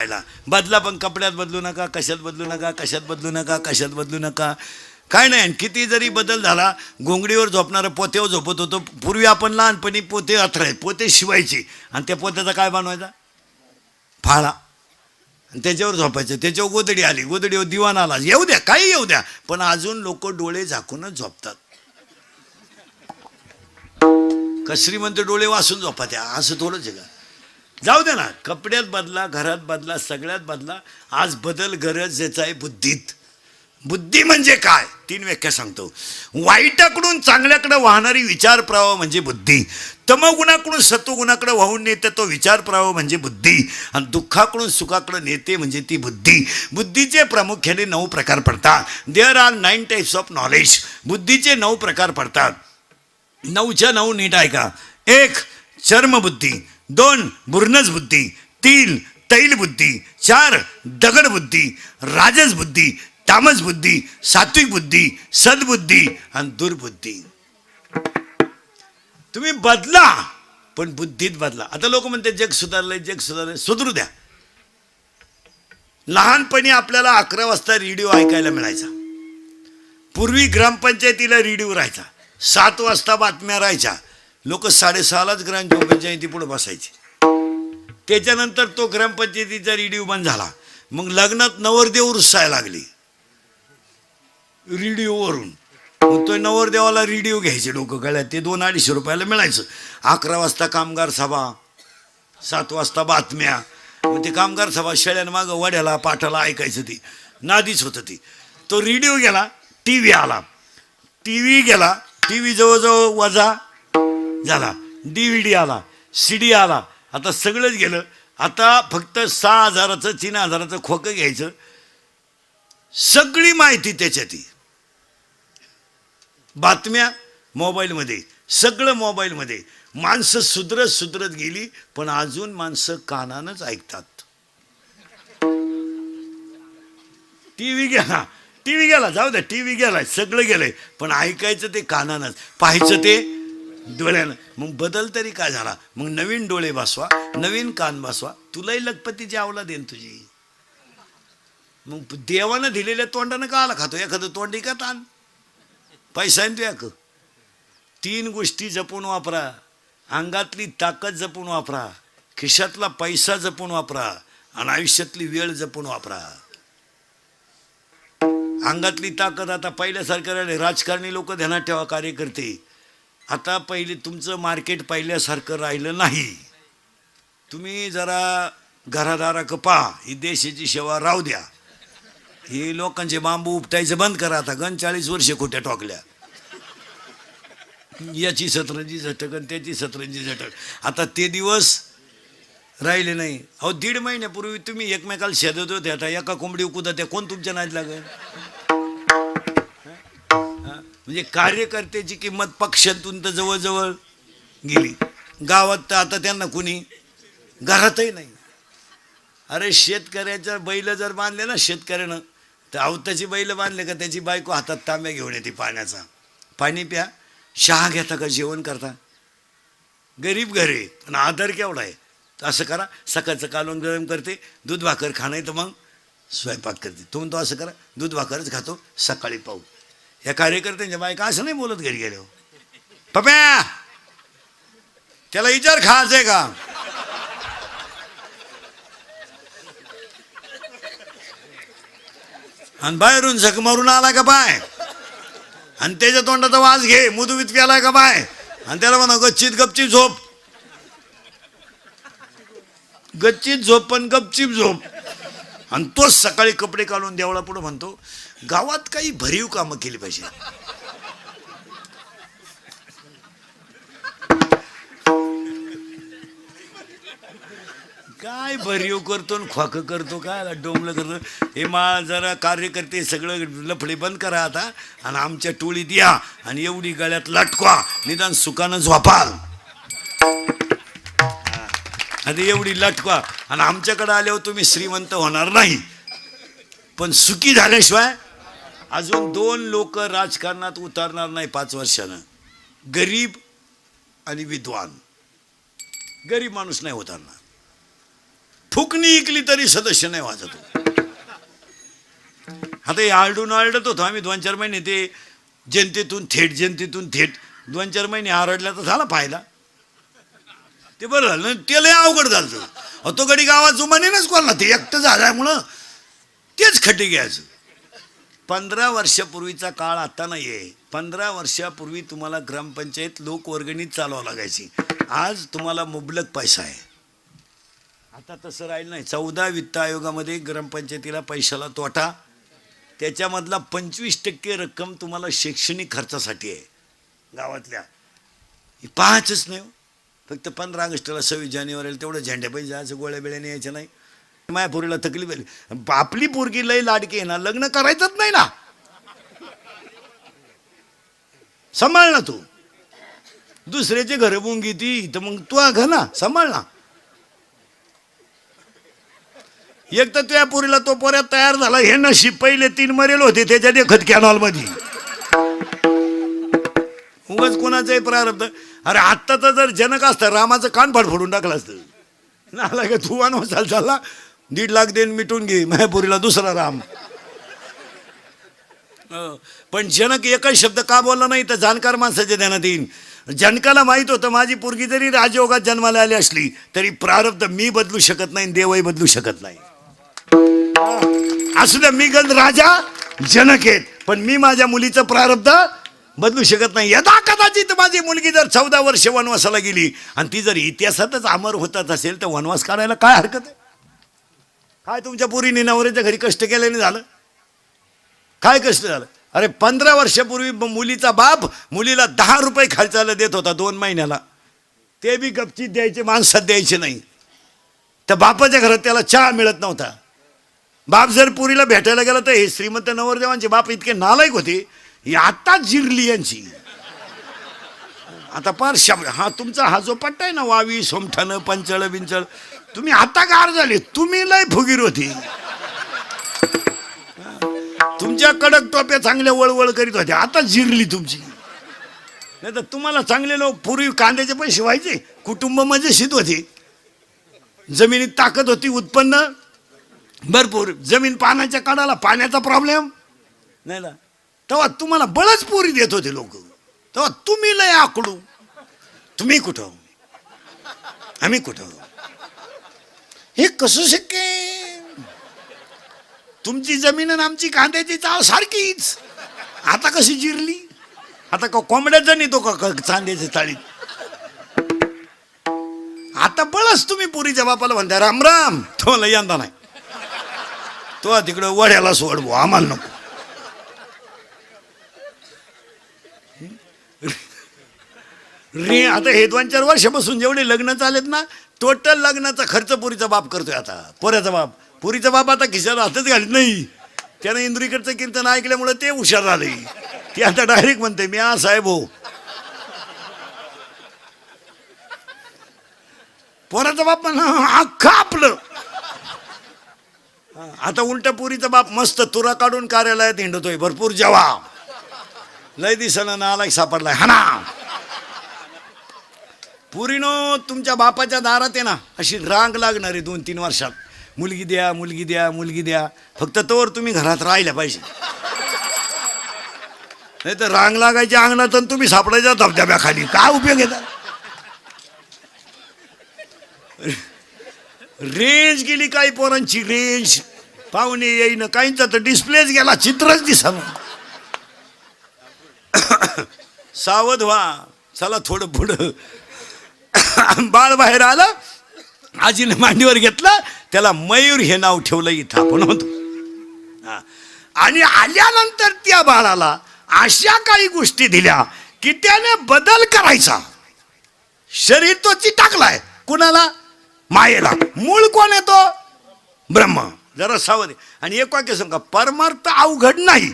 बदला, पण कपड्यात बदलू नका, कशात बदलू नका, कशात बदलू नका, कशात बदलू नका, काय नाही. आणि किती जरी बदल झाला, घोंगडीवर झोपणारं पोत्यावर झोपत होतो. पूर्वी आपण लहानपणी पोते अथराय पोते शिवायचे आणि त्या पोत्याचा काय बनवायचा, फाळा, आणि त्याच्यावर झोपायचं. त्याच्यावर गोदडी आली, गोदडीवर दिवाण आला, येऊ द्या काही येऊ द्या, पण अजून लोक डोळे झाकूनच झोपतात. कसरी म्हणते डोळे वासून झोपा त्या, असं थोडंच आहे का? जाऊ दे ना, कपड्यात बदला, घरात बदला, सगळ्यात बदला. आज बदल गरजेचा आहे बुद्धीत. बुद्धी म्हणजे काय, 3 व्याख्या सांगतो. वाईटाकडून चांगल्याकडे वाहणारी विचार प्रवाह म्हणजे बुद्धी. तमगुणाकडून सत्वगुणाकडे वाहून नेते तो विचार प्रवाह म्हणजे बुद्धी. आणि दुःखाकडून सुखाकडे नेते म्हणजे ती बुद्धी. बुद्धीचे प्रामुख्याने 9 प्रकार पडतात. There are 9 types of knowledge. बुद्धीचे 9 प्रकार पडतात. 9च्या 9 नीट ऐका. 1 चर्मबुद्धी, 2 बुर्नज बुद्धी, 3 तैल बुद्धी, 4 दगड बुद्धी, राजस बुद्धी, तामस बुद्धी, सात्विक बुद्धी, सद्बुद्धी आणि दुर्बुद्धी. तुम्ही बदला, पण बुद्धीत बदला. आता लोक म्हणते जग सुधारलंय, जग सुधारलंय. सुधरू द्या. लहानपणी आपल्याला 11 वाजता रेडिओ ऐकायला मिळायचा. पूर्वी ग्रामपंचायतीला रेडिओ राहायचा. 7 वाजता बातम्या राहायच्या. लोक 6:30लाच ग्रामपंचायती पुढे बसायचे. त्याच्यानंतर तो ग्रामपंचायतीचा रेडिओ बंद झाला. मग लग्नात नवरदेव रुसायला लागली रेडिओवरून. मग तो नवरदेवाला रेडिओ घ्यायचे डोकं गळ्यात. ते 200-250 रुपयाला मिळायचं. 11 वाजता कामगार सभा, 7 वाजता बातम्या. मग ते कामगार सभा शेळ्यांमागं वड्याला पाठाला ऐकायचं. ती नादीच होतं ती. तो रेडिओ गेला, टी व्ही आला. टी व्ही गेला, टी व्ही जवळजवळ वजा झाला. DVD आला, CD आला. आता सगळंच गेलं. आता फक्त 6,000चं 3,000चं खोकं घ्यायचं. सगळी माहिती त्याच्यात. बातम्या मोबाईलमध्ये, सगळं मोबाईलमध्ये. माणसं सुधरत गेली, पण अजून माणसं कानानंच ऐकतात. टी व्ही गेला, जाऊ द्या, टी व्ही गेलाय, सगळं गेलंय, पण ऐकायचं ते कानानंच, पाहायचं ते डोळ्यानं. मग बदल तरी काय झाला? मग नवीन डोळे बसवा, नवीन कान बसवा. तुलाही लखपतीची अवलाद देईन तुझी. मग देवानं दिलेल्या तोंडानं का आला खातो? एखादं तोंडी का ताण पैसा तू एक. 3 गोष्टी जपून वापरा. अंगातली ताकद जपून वापरा, खिशातला पैसा जपून वापरा, आणि आयुष्यातली वेळ जपून वापरा. अंगातली ताकद आता पहिल्यासारखं राहिले. राजकारणी लोक ध्यानात ठेवा, कार्यकर्ते. आता पहिले तुमचं मार्केट पहिल्यासारखं राहिलं नाही. तुम्ही जरा घरादारा कपा, ही देशाची सेवा राहू द्या. हे लोकांचे बांबू उपटायचं बंद करा. आता 40 वर्षे खोट्या टोकल्या. याची 17 झटक आणि त्याची 17 झटक. आता ते दिवस राहिले नाही. अहो 1.5 महिन्यापूर्वी तुम्ही एकमेकाला शेदत होते. आता एका कोंबडी कुदा त्या कोण तुमच्या नाद लागेल? म्हणजे कार्यकर्त्याची किंमत पक्षातून तर जवळजवळ गेली. गावात तर आता त्यांना कुणी घरातही नाही. अरे शेतकऱ्याच्या बैल जर बांधले ना शेतकऱ्यानं, तर अवताची बैल बांधले का त्याची बायको हातात तांब्या घेऊन येते पाण्याचा. पाणी प्या, चहा घेता का जेवण करता? गरीब घरे, पण आदर केवढा आहे. तर असं करा, सकाळचं कालवण गरम करते, दूध भाकर खाणं, तर मग स्वयंपाक करते. तो म्हणतो असं करा, दूध भाकरच खातो, सकाळी पाहू. या कार्यकर्त्यांच्या बायका असं नाही बोलत घरी गेले. पप्या त्याला विचार खायचंय का? आणि बाहेरून झक मारून आला का बाय, आणि त्याच्या तोंडाचा वास घे, मुदुवीत प्यालाय का बाय, आणि त्याला म्हणा गच्चीत गपचीप झोप. गच्चीत झोप पण गपचीप झोप. आणि तोच सकाळी कपडे काढून देवळा पुढे म्हणतो गावात काही भरीव कामं केली पाहिजे. काय भरीव करतो आणि खोक करतो, काय डोंबलं करतो. हे मा जरा कार्यकर्ते सगळं लफडे बंद करा आता, आणि आमच्या टोळीत या, आणि एवढी गळ्यात लटकवा, निदान सुखानं झोपाल. आणि एवढी लटकवा, आणि आमच्याकडे आल्यावर तुम्ही श्रीमंत होणार नाही, पण सुखी झाल्याशिवाय अजून 2 लोक राजकारणात उतरणार नाही 5 वर्षानं. गरीब आणि विद्वान. गरीब माणूस नाही उतरणार. फुकणी इकली तरी सदस्य नाही वाजत. आता हे आरडून आरडत होतो आम्ही 2-4 महिने, ते जनतेतून थेट 2-4 महिने आरडल्या तर झाला फायदा. ते बरं झालं, ते लय अवघड झालं. तो गडी गावात जुमानेच कोणला, ते एकटं झाल्यामुळं तेच खड्डे घ्यायचं. 15 वर्षापूर्वीचा काळ आता नाही आहे. 15 वर्षापूर्वी तुम्हाला ग्रामपंचायत लोकवर्गणीत चालवावं लागायची. आज तुम्हाला मुबलक पैसा आहे. आता तसं राहिलं नाही. 14 वित्त आयोगामध्ये ग्रामपंचायतीला पैशाला तोटा, त्याच्यामधला 25% रक्कम तुम्हाला शैक्षणिक खर्चासाठी आहे. गावातल्या पाहायचंच नाही. फक्त 15 ऑगस्टला 26 जानेवारीला तेवढं झेंड्या पैसे जायचं, गोळ्या बिळ्याने यायचं नाही. माया पोरीला तकलीफ आली. आपली पोरगी लई लाडकी आहे ना, लग्न करायचंच नाही ना. सांभाळ ना तू. दुसऱ्याचे घर बुंगी ती तर मग तू घ ना, सांभाळ ना. एक तर तुझ्या पोरीला तो पोऱ्यात तयार झाला, हे नशीब. पहिले 3 मरेल होते त्याच्या देखत कॅनॉल मध्ये. उगाच कोणाचंही प्रारब्ध. अरे आत्ताचा जर जनक असता रामाचं कान फोडून टाकलं असतं. नाला का तू वनवासाला चालला, 1.5 लाख देऊन मिटून घे मायापुरीला दुसरा राम. पण जनक एकच शब्द का बोलला नाही तर जाणकार माणसाच्या ध्यानात येईन. जनकाला माहित होतं माझी पोरगी जरी राजयोगात जन्माला आली असली तरी प्रारब्ध मी बदलू शकत नाही, देवही बदलू शकत नाही. असू द्या, मी गंध राजा जनक आहेत, पण मी माझ्या मुलीचं प्रारब्ध बदलू शकत नाही. यदा कदाचित माझी मुलगी जर 14 वर्ष वनवासाला गेली आणि ती जर इतिहासातच अमर होतात असेल तर वनवास काढायला काय हरकत आहे? काय तुमच्या पोरीने नवऱ्याच्या घरी कष्ट केल्याने झालं? काय कष्ट झालं? अरे 15 वर्षापूर्वी मुलीचा बाप मुलीला 10 रुपये खर्चाला देत होता 2 महिन्याला. ते बी गपचीत द्यायचे, माणसात द्यायचे नाही. तर बापाच्या घरात त्याला चहा मिळत नव्हता. बाप जर पुरीला भेटायला गेला तर हे श्रीमंत नवरदेवांचे बाप इतके नालायक होते. आता जिरली यांची. आता पार शब्द हा तुमचा हा जो पट्टा आहे ना, वावी सोमठाणं पंचळ बिंचळ, तुम्ही आता गार झाले. तुम्ही लय फुगीर होती. तुमच्या कडक टोप्या चांगल्या वळवळ करीत होत्या, आता जिरली तुमची. नाही तर तुम्हाला चांगले लोक पूर्वी कांद्याचे पैसे व्हायचे, कुटुंब मजेशीर होते, जमिनीत ताकद होती, उत्पन्न भरपूर, जमीन पाण्याच्या काढाला पाण्याचा प्रॉब्लेम नाही ना. तेव्हा तुम्हाला बळच पोरी देत होते लोक. तेव्हा तुम्ही लय आकडू. तुम्ही कुठं, आम्ही कुठं, हे कसं शक्य? तुमची जमीन आणि आमची कांद्याची चाळ सारखीच. आता कशी जिरली? आता का कोंबड्याचा नेतो का चांद्याच्या चाळीत? आता बळच तुम्ही पुरीच्या बापाला म्हणता राम राम. तो यंदा नाही, तो तिकडं वड्याला सोडवो, आम्हाला नको. रे आता हे 2-4 वर्षापासून जेवढे लग्न चालेत ना, टोटल लग्नाचा खर्च पुरीचा बाप करतोय. आता पोऱ्याचा बाप, पुरीचा बाप आता खिशात हातच घालत नाही. त्यानं इंद्रिकडचं कीर्तन ऐकल्यामुळे ते हुशार झाले. ते आता डायरेक्ट म्हणते मी हा साहेब हो. पोराचा बाप अख्खं आपलं. आता उलट पुरीचा बाप मस्त तुरा काढून कार्यालयात हिंडतोय. भरपूर जेवा लय दिसना नालायक सापडलाय हाना. पुरीनो तुमच्या बापाच्या दारात आहे ना अशी रांग लागणार आहे 2-3 वर्षात. मुलगी द्या, मुलगी द्या, मुलगी द्या. फक्त तोवर तुम्ही घरात राहिल्या पाहिजे. नाही तर रांग लागायच्या अंगणात आणि तुम्ही सापडायच्या धबधब्याखाली. काय उपयोग आहे? रेंज गेली काही पोरांची, रेंज पाहुणे येईन, काहींचा तर डिस्प्लेच गेला, चित्रच दिसना. सावध व्हा. चला थोडं पुढं. बाळ बाहेर आलं, आजीने मांडीवर घेतलं, त्याला मयूर हे नाव ठेवलं. इथं आपण होतो. आणि आल्यानंतर त्या बाळाला अशा काही गोष्टी दिल्या की त्याने बदल करायचा. शरीर तो चिटाकलाय. कुणाला? मायेला. मूळ कोण येतो? ब्रह्म. जरा सावध. आणि एक वाक्य सांगा, परमार्थ अवघड नाही.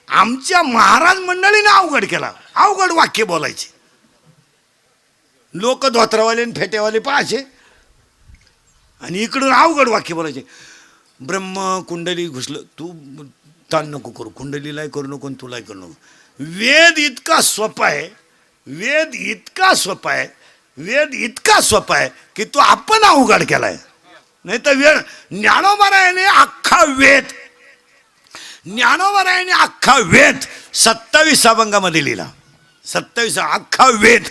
आमच्या महाराज मंडळीने अवघड केला. अवघड वाक्य बोलायचे. लोक धोत्रावाले आणि फेटेवाले पाहायचे आणि इकडून अवघड वाक्य बोलायचे. ब्रह्म कुंडली घुसलं. तू ताण नको करू, कुंडलीलाही करू नको, तुलाही करू नको. वेद इतका सोपा आहे, वेद इतका सोपा आहे, वेद इतका सोपा आहे की तो आपण अवघड केलाय. नाही तर वेळ. ज्ञानोबरायाने अख्खा वेद, ज्ञानोबरायाने अख्खा वेद 27 अभंगामध्ये लिहिला. 27 अख्खा वेद.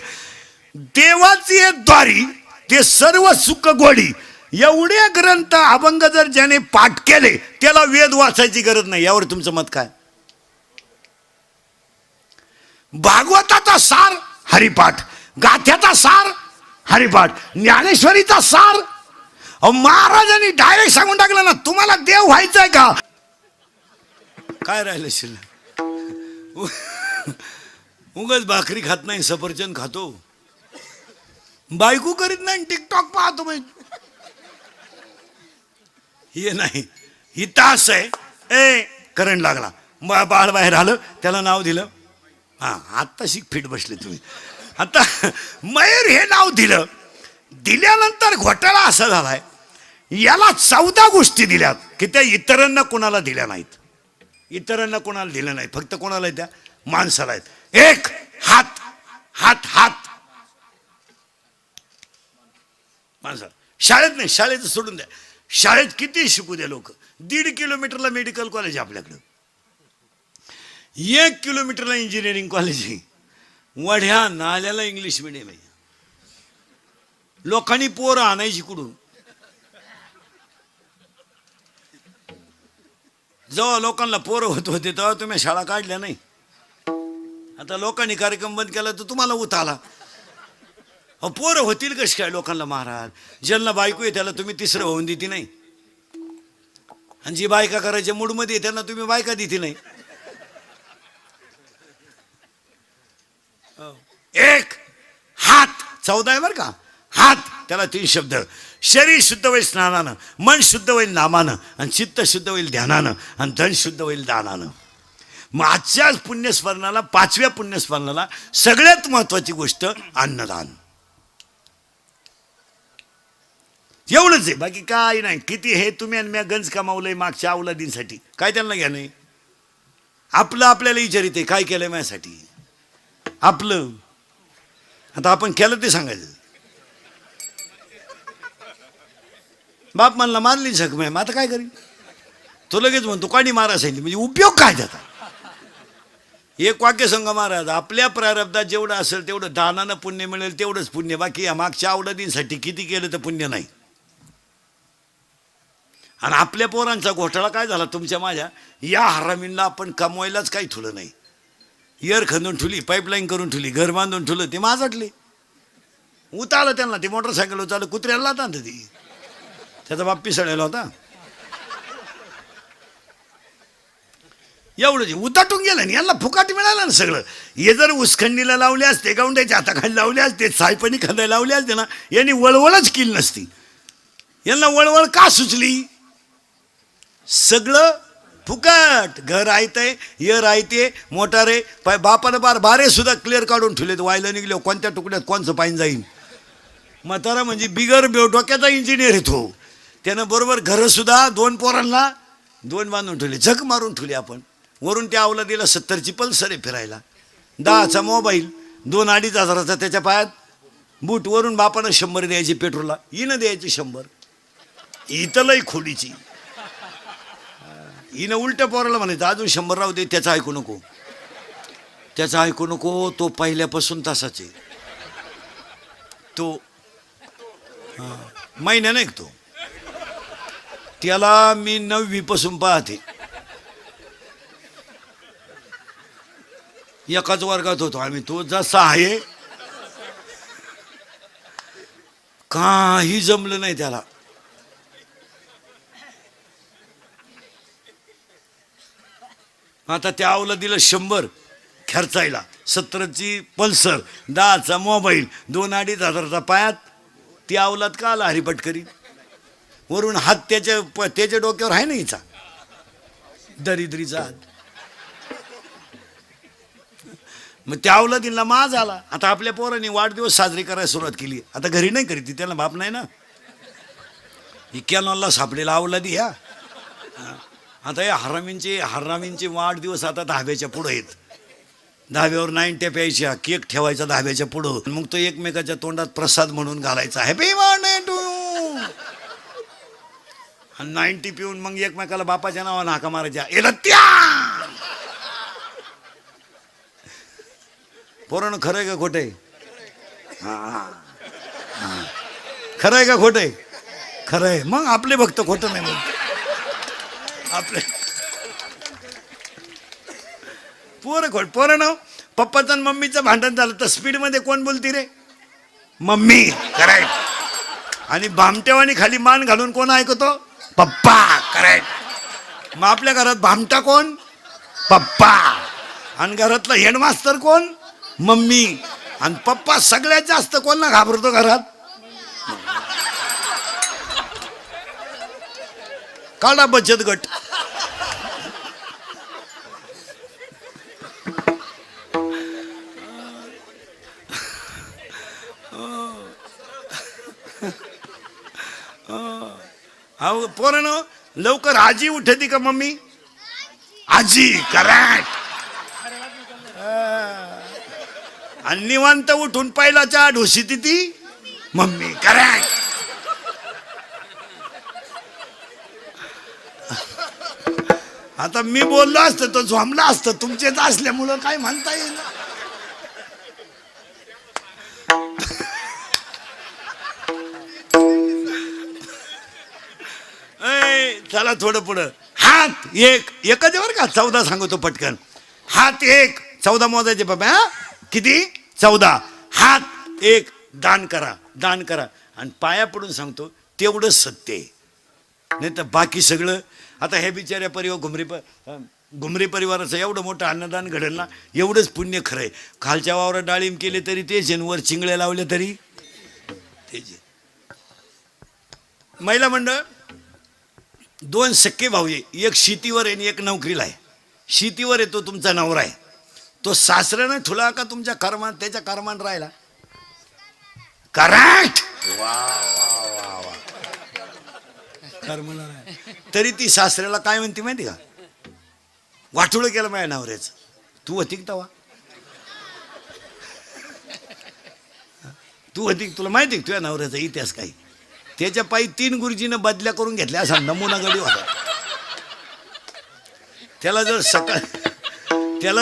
देवाची द्वारी ते सर्व सुख गोडी एवढे ग्रंथ अभंग जर ज्याने पाठ केले त्याला वेद वाचायची गरज नाही. यावर तुमचं मत काय? भागवताचा सार हरिपाठ, गाथ्याचा सार हरिपाठ, ज्ञानेश्वरीचा सार. महाराजांनी डायरेक्ट सांगून टाकलं ना, तुम्हाला देव व्हायचंय का? काय राहिलं शिल्लक? उगाच भाकरी खात नाही, सफरचंद खातो, बायको करीत नाही, टिकटॉक पाहतो. हे नाही, ही तास आहे. ए करंट लागला, बाळ बाहेर आलं, त्याला नाव दिलं. हा आत्ता शिक फिट बसले तुम्ही. आता मयूर हे नाव दिलं. दिल्यानंतर घोटाळा असा झालाय, याला 14 गोष्टी दिल्यात की त्या इतरांना कोणाला दिल्या नाहीत. इतरांना कोणाला दिल्या नाहीत, फक्त कोणाला त्या माणसाला आहेत. एक हात, हात हात माणसाला. शाळेत नाही, शाळेचं सोडून द्या. शाळेत किती शिकू द्या लोक. 1.5 किलोमीटरला मेडिकल कॉलेज आपल्याकडं, 1 किलोमीटरला इंजिनिअरिंग कॉलेज आहे, वढ्या नाल्याला इंग्लिश मिडियम आहे. लोकांनी पोरं आणायची कुठून? जेव्हा लोकांना पोरं होत होते तेव्हा तुम्ही शाळा काढल्या नाही. आता लोकांनी कार्यक्रम बंद केला तर तुम्हाला उत आला. पोरं होतील कशी काय लोकांना महाराज? ज्यांना बायको आहे त्याला तुम्ही तिसरं होऊन देते नाही, आणि जी बायका करायच्या मूडमध्ये त्यांना तुम्ही बायका देते नाही. एक हात 14 आहे बरं का. हात, त्याला 3 शब्द. शरीर शुद्ध होईल स्नानानं, मन शुद्ध होईल नामानं, आणि चित्त शुद्ध होईल ध्यानानं, आणि धन शुद्ध होईल दानानं. मग आजच्या पुण्यस्मरणाला, 5व्या पुण्यस्मरणाला सगळ्यात महत्वाची गोष्ट अन्नदान. एवढंच आहे, बाकी काय नाही. किती हे तुम्ही आणि मी गंज कमावलंय मागच्या अवलादींसाठी, काय त्यांना घ्या नाही. आपलं आपल्याला विचारित आहे काय केलंय माझ्यासाठी आपलं. आता आपण केलं ते सांगायचं. बाप म्हणला मारली जखम आहे, मग आता काय करीन? तो लगेच म्हणतो काणी मारा सांगितली, म्हणजे उपयोग काय त्याचा? एक वाक्य सांगा महाराज, आपल्या प्रारब्धात जेवढं असेल तेवढं दानानं पुण्य मिळेल, तेवढंच पुण्य. बाकी या मागच्या अवलादींसाठी किती केलं तर पुण्य नाही. आणि आपल्या पोरांचा घोटाळा काय झाला तुमच्या माझ्या या हरामींना? आपण कमवायलाच काही ठुलं नाही. इयर खंदून ठुली, पाईपलाईन करून ठुली, घर बांधून ठुलं, ते माझटले. उतारलं त्यांना, ते मोटरसायकल उतारलं, कुत्र्याला आता ती त्याचा बाप पिसळलेला होता. एवढं उताटून गेलं आणि यांना फुकाट मिळालं ना सगळं. हे जर उसखंडीला लावले असते, गावंड्याच्या हाताखाली लावले असते, सायपणी खांदायला लावले असते ना, यांनी वळवळच केली नसती. यांना वळवळ का सुचली? सगळं फुकट. घर आयतंय, यर आयते, मोटार आहे. बापानं बारे सुद्धा क्लिअर काढून ठेवले. व्हायला निघले कोणत्या तुकड्यात कोणचं पाणी जाईन. म्हातारा म्हणजे बिगर डोक्याचा इंजिनियर येतो. त्यानं बरोबर घरं सुद्धा 2 पोरांना 2 बांधून ठेवले, झक मारून ठेवले. आपण वरून त्या अवलादीला 70ची पल्सर आहे फिरायला, 10चा मोबाईल, 2-2.5 हजाराचा त्याच्या पायात बूट. वरून बापानं 100 द्यायची पेट्रोलला, हिनं द्यायची 100. इथं लई खोडीची. हिनं उलट्या पोराला म्हणायचं अजून 100 राहू दे, त्याचं ऐकू नको, त्याचं ऐकू नको. तो पहिल्यापासून तसाच आहे. तो महिन्याने ऐकतो. त्याला मी 9वी पासून पाहते. एकाच वर्गात होतो आम्ही. तो जसा आहे काही जमलं नाही त्याला. आता त्या अवलादीला 100 खर्चायला, 70ची पल्सर, 10चा मोबाईल, 2-2.5 हजाराचा पायात. ती अवलाद का आला हरिपट करी. वरून हात त्याच्या डोक्यावर आहे ना हिचा दरिद्रीचा हात. मग त्या अवलादीला माज आला. आता आपल्या पोरांनी वाढदिवस साजरी करायला सुरुवात केली. आता घरी नाही करीत, त्याला बाप नाही ना. ही कॅनॉलला सापडेला अवलादी ह्या. आता या हरामींचे वाढदिवस आता धाब्याच्या पुढं आहेत. धाब्यावर 90 प्यायच्या, केक ठेवायचा धाब्याच्या पुढं, मग तो एकमेकाच्या तोंडात प्रसाद म्हणून घालायचा, हॅपी बर्थडे टू यू. आणि 90 पिऊन मग एकमेकाला बापाच्या नावानं हाका मारायच्या एला त्या पोरानं खरंय का खोटंय? खरंय का खोटंय? खरंय. मग आपले भक्त खोटं नाही मग आपले पोरं पप्पाचं आणि मम्मीचं भांडण झालं तर स्पीड मध्ये कोण बोलती रे? मम्मी. करेक्ट. आणि भामटेवानी खाली मान घालून कोण ऐकतो? पप्पा. करेक्ट. मग आपल्या घरात भामटा कोण? पप्पा. आणि घरातला हेडमास्तर कोण? मम्मी. आणि पप्पा सगळ्यात जास्त कोणला घाबरतो घरात? काढा बचत गट. अहो पोरांनो, लवकर आजी उठती का मम्मी? आजी. करेक्ट. आणि निवांत उठून पहिला चहा ढोसीती ती मम्मी. करेक्ट. आता मी बोललो असतं तो झोंबला असतं, तुमचेच असल्यामुळं काय म्हणता येईल. चला थोडं पुढं. हात एक एकच वर का 14 सांगतो पटकन. हात एक 14 मोजायचे बाबा. किती? 14. हात एक. दान करा. दान करा. आणि पाया पडून सांगतो तेवढंच सत्य आहे, नाही तर बाकी सगळं. आता हे बिचाऱ्या घुमरे परिवाराचं एवढं मोठं अन्नदान घडेल ना, एवढंच पुण्य खरं आहे. खालच्या वावरात डाळिंब केले तरी तेच, वर चिंगळ्या लावले तरी तेच. महिला मंडळ 2 सख्खे भाऊ आहे, एक शेतीवर आहे आणि एक नोकरीला आहे. शेतीवर आहे तो तुमचा नवरा आहे. तो सासऱ्यानं ठुला का तुमच्या कर्मात, त्याच्या कर्मात राहिला? करेक्ट. तरी ती सासऱ्याला काय म्हणते माहिती का? वाटोळं केलं माझ्या नवऱ्याचं. तू होती तवा? तू होती? तुला माहिती तुझ्या नवऱ्याचा इतिहास काही? त्याच्या पायी 3 गुरुजीनं बदल्या करून घेतल्या असा नमुना गडी होता. त्याला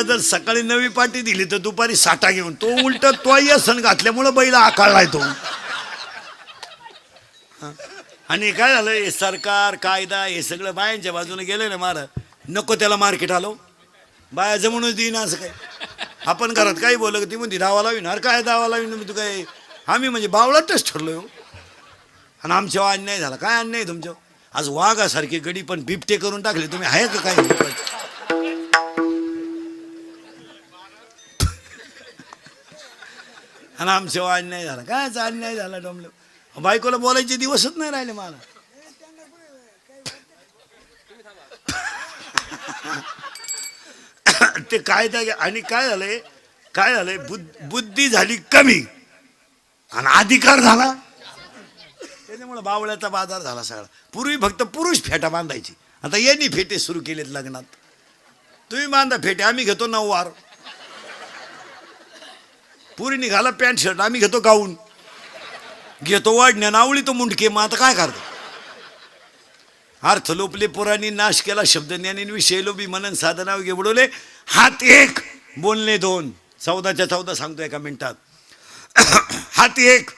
जर सकाळी नवी पाटी दिली तर दुपारी साठा घेऊन तो उलट तो सण घातल्यामुळं बैला आकाळलाय तो. आणि काय झालं, हे सरकार कायदा हे सगळं बायांच्या बाजूने गेलं ना. महाराज नको त्याला मार्केट आलो, बाया जमूनच देईन असं काय. आपण घरात काही बोललं ती म्हणते दावा लावीन. काय दावा लावीन तू? काय आम्ही म्हणजे बावळाटच ठरलोय. आणि आमच्यावर अन्याय झाला. काय अन्याय तुमच्या? आज वाघासारखे गडी पण बिबटे करून टाकले तुम्ही. आहे का काय? आणि आमच्यावर अन्याय झाला. कायचा अन्याय झाला? डोंबलं बायकोला बोलायचे दिवसच नाही राहिले मला. ते कायदा. आणि काय झालंय बुद्धी झाली कमी आणि अधिकार झाला, त्याच्यामुळे बावळ्याचा बाजार झाला सगळा. पूर्वी फक्त पुरुष फेटा बांधायची, आता यांनी फेटे सुरू केलेत लग्नात. तुम्ही बांधा फेटे, आम्ही घेतो 9 वार. पुरी निघाला पॅन्ट शर्ट, आम्ही घेतो गाऊन, घेतो वाढण्या नावळी तो मुंडके. मग आता काय करतो? अर्थ लोपले पुराणी, नाश केला शब्द ज्ञानी, विषय लोभी मनन साधना उडवले. हात एक, बोलणे 2. 14च्या 14 सांगतो एका मिनिटात. हात एक,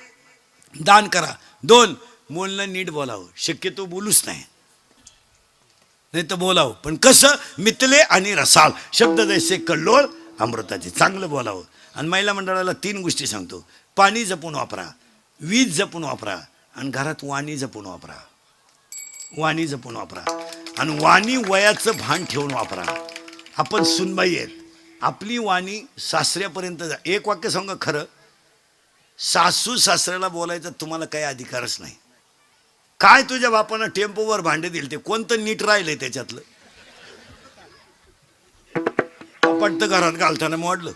दान करा. 2, बोलणं नीट बोलावं. शक्यतो बोलूच नाही, नाही तर बोलावं पण कसं? मितले आणि रसाळ शब्द जैसे कल्लोळ अमृताचे. चांगलं बोलावं. आणि महिला मंडळाला 3 गोष्टी सांगतो. पाणी जपून वापरा, वीज जपून वापरा, आणि घरात वाणी जपून वापरा. वाणी जपून वापरा. आणि वाणी वयाचं भान ठेवून वापरा. आपण सुनबाई आहेत, आपली वाणी सासऱ्यापर्यंत जा. एक वाक्य सांगा खरं, सासू सासऱ्याला बोलायचा तुम्हाला काही अधिकारच नाही. काय तुझ्या बापानं टेम्पोवर भांडे दिले ते कोणतं नीट राहिलंय त्याच्यातलं? पटतं घरात घालताना मोडलं.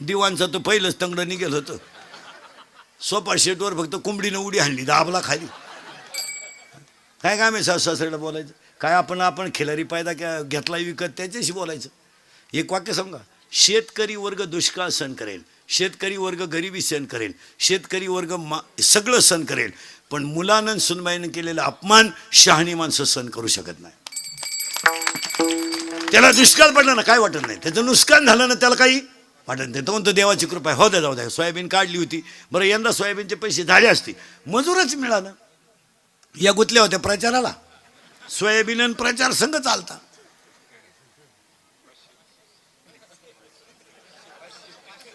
दिवाणचं तर पहिलंच तंगडं निघेल होतं. सोफा शेटवर फक्त कोंबडीनं उडी हाणली, दाबला खाली. काय काम आहे सासू सासऱ्याला बोलायचं? काय आपण खिलारी पायदा घेतला विकत त्याच्याशी बोलायचं? एक वाक्य सांगा. शेतकरी वर्ग दुष्काळ सहन करेल, शेतकरी वर्ग गरिबी सहन करेल, शेतकरी वर्ग सगळं सहन करेल, पण मुलानं सुनबाईनं केलेला अपमान शहाणी माणसं सहन करू शकत नाही. त्याला दुष्काळ पडला ना काय वाटत नाही, त्याचं नुकसान झालं ना त्याला काही वाटत नाही. तो म्हणतो देवाची कृपा आहे, हो द्या जाऊ द्या. सोयाबीन काढली होती, बरं यंदा सोयाबीनचे पैसे झाले असते, मजूरच मिळालं. या गुतल्या होत्या प्रचाराला, सोयाबीन आणि प्रचार संघ चालता.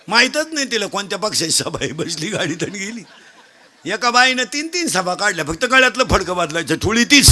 माहीतच नाही तिला कोणत्या पक्षाची सभा आहे, बसली गाडीत आणि गेली. एका बाईनं 3 सभा काढल्या, फक्त गळ्यातलं फडकं बदलायचं, ठोळी तीच.